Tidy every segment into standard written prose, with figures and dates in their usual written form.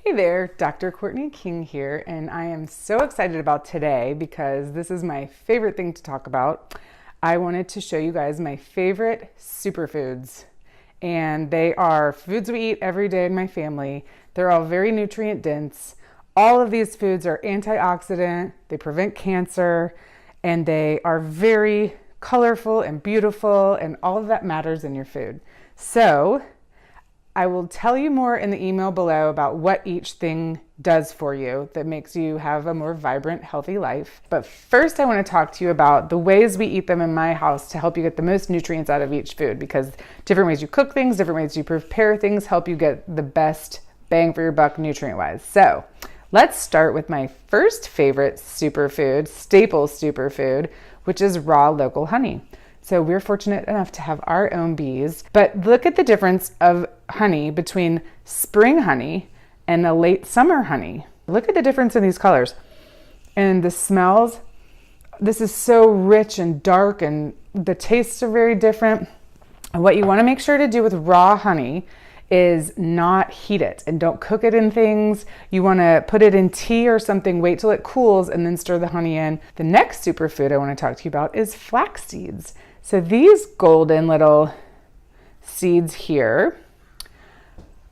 Hey there, Dr. Courtney King here, and I am so excited about today because this is my favorite thing to talk about. I wanted to show you guys my favorite superfoods, and they are foods we eat every day in my family. They're all very nutrient dense. All of these foods are antioxidant, they prevent cancer, and they are very colorful and beautiful, and all of that matters in your food. So I will tell you more in the email below about what each thing does for you that makes you have a more vibrant, healthy life. But first, I want to talk to you about the ways we eat them in my house to help you get the most nutrients out of each food, because different ways you cook things, different ways you prepare things help you get the best bang for your buck nutrient-wise. So let's start with my first favorite superfood, staple superfood, which is raw local honey. So we're fortunate enough to have our own bees, but look at the difference of honey between spring honey and a late summer honey. Look at the difference in these colors and the smells. This is so rich and dark, and the tastes are very different. And what you want to make sure to do with raw honey is not heat it and don't cook it in things. You want to put it in tea or something, wait till it cools, and then stir the honey in. The next superfood I want to talk to you about is flax seeds. So these golden little seeds here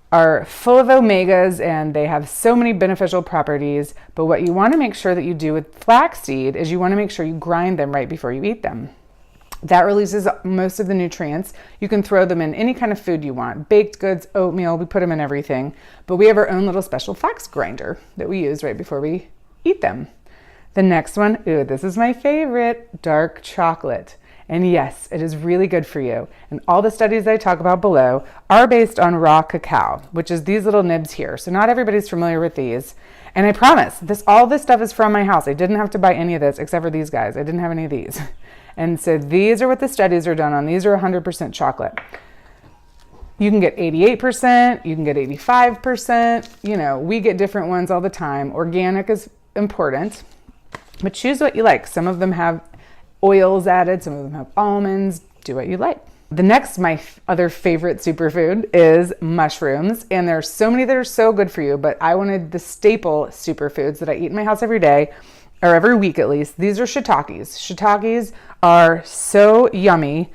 are full of omegas, and they have so many beneficial properties. But what you want to make sure that you do with flaxseed is you want to make sure you grind them right before you eat them. That releases most of the nutrients. You can throw them in any kind of food you want. Baked goods, oatmeal, we put them in everything. But we have our own little special flax grinder that we use right before we eat them. The next one, this is my favorite, dark chocolate. And yes, it is really good for you. And all the studies I talk about below are based on raw cacao, which is these little nibs here. So not everybody's familiar with these. And I promise, all this stuff is from my house. I didn't have to buy any of this except for these guys. I didn't have any of these. And so these are what the studies are done on. These are 100% chocolate. You can get 88%, you can get 85%. You know, we get different ones all the time. Organic is important, but choose what you like. Some of them have oils added, some of them have almonds. Do what you like. The next, my other favorite superfood is mushrooms, and there's so many that are so good for you, but I wanted the staple superfoods that I eat in my house every day, or every week at least. These are shiitakes. Shiitakes are so yummy.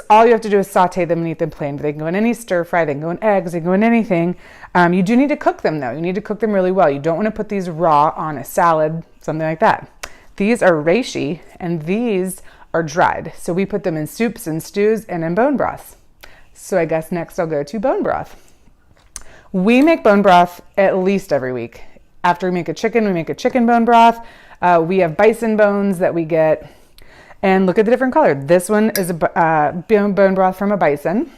All you have to do is saute them and eat them plain. They can go in any stir fry, they can go in eggs, they can go in anything. You do need to cook them though. You need to cook them really well. You don't want to put these raw on a salad, something like that. These are reishi, and these are dried. So we put them in soups and stews and in bone broths. So I guess next I'll go to bone broth. We make bone broth at least every week. After we make a chicken bone broth. We have bison bones that we get. And look at the different color. This one is a bone broth from a bison,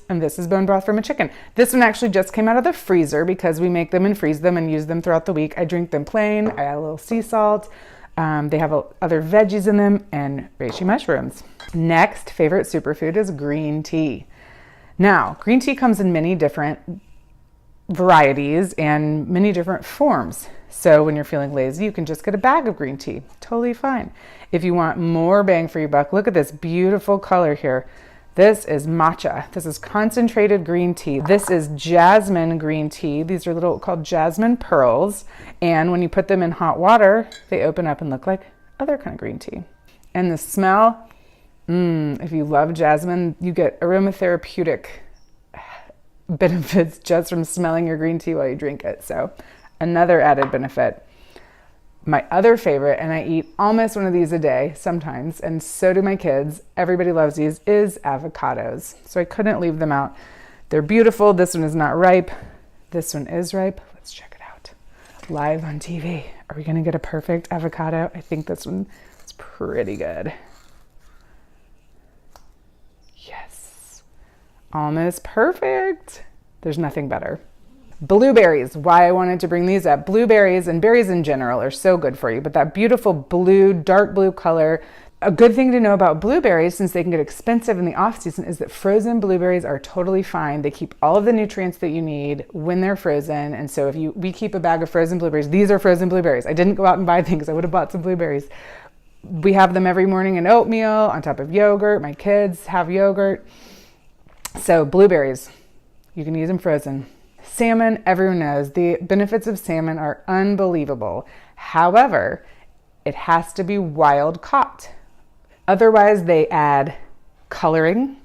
and this is bone broth from a chicken. This one actually just came out of the freezer because we make them and freeze them and use them throughout the week. I drink them plain. I add a little sea salt. They have other veggies in them and reishi mushrooms. Next favorite superfood is green tea. Now, green tea comes in many different varieties and many different forms. So when you're feeling lazy, you can just get a bag of green tea. Totally fine. If you want more bang for your buck, look at this beautiful color here. This is matcha. This is concentrated green tea. This is jasmine green tea. These are called jasmine pearls. And when you put them in hot water, they open up and look like other kind of green tea. And the smell, if you love jasmine, you get aromatherapeutic benefits just from smelling your green tea while you drink it. So another added benefit. My other favorite, and I eat almost one of these a day sometimes, and so do my kids, everybody loves these, is avocados. So I couldn't leave them out. They're beautiful. This one is not ripe. This one is ripe. Let's check it out. Live on TV. Are we going to get a perfect avocado? I think this one is pretty good. Yes. Almost perfect. There's nothing better. Blueberries, why I wanted to bring these up. Blueberries and berries in general are so good for you, but that beautiful blue, dark blue color. A good thing to know about blueberries, since they can get expensive in the off season, is that frozen blueberries are totally fine. They keep all of the nutrients that you need when they're frozen. And so we keep a bag of frozen blueberries. These are frozen blueberries. I didn't go out and buy things. I would have bought some blueberries. We have them every morning in oatmeal on top of yogurt. My kids have yogurt. So blueberries, you can use them frozen. Salmon, everyone knows, the benefits of salmon are unbelievable. However, it has to be wild caught. Otherwise, they add coloring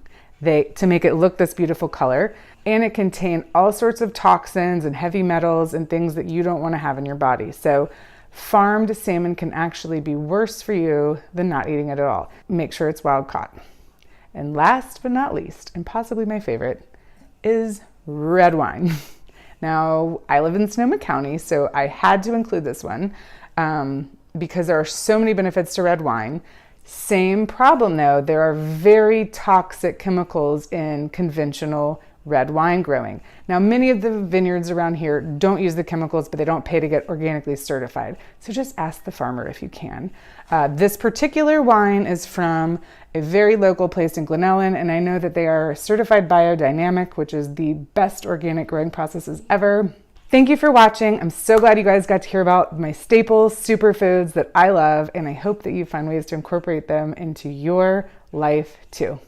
to make it look this beautiful color, and it contains all sorts of toxins and heavy metals and things that you don't want to have in your body. So farmed salmon can actually be worse for you than not eating it at all. Make sure it's wild caught. And last but not least, and possibly my favorite, is red wine. Now, I live in Sonoma County, so I had to include this one because there are so many benefits to red wine. Same problem though, there are very toxic chemicals in conventional red wine growing. Now, many of the vineyards around here don't use the chemicals, but they don't pay to get organically certified. So just ask the farmer if you can. This particular wine is from a very local place in Glen Ellen, and I know that they are certified biodynamic, which is the best organic growing processes ever. Thank you for watching. I'm so glad you guys got to hear about my staples, superfoods that I love, and I hope that you find ways to incorporate them into your life too.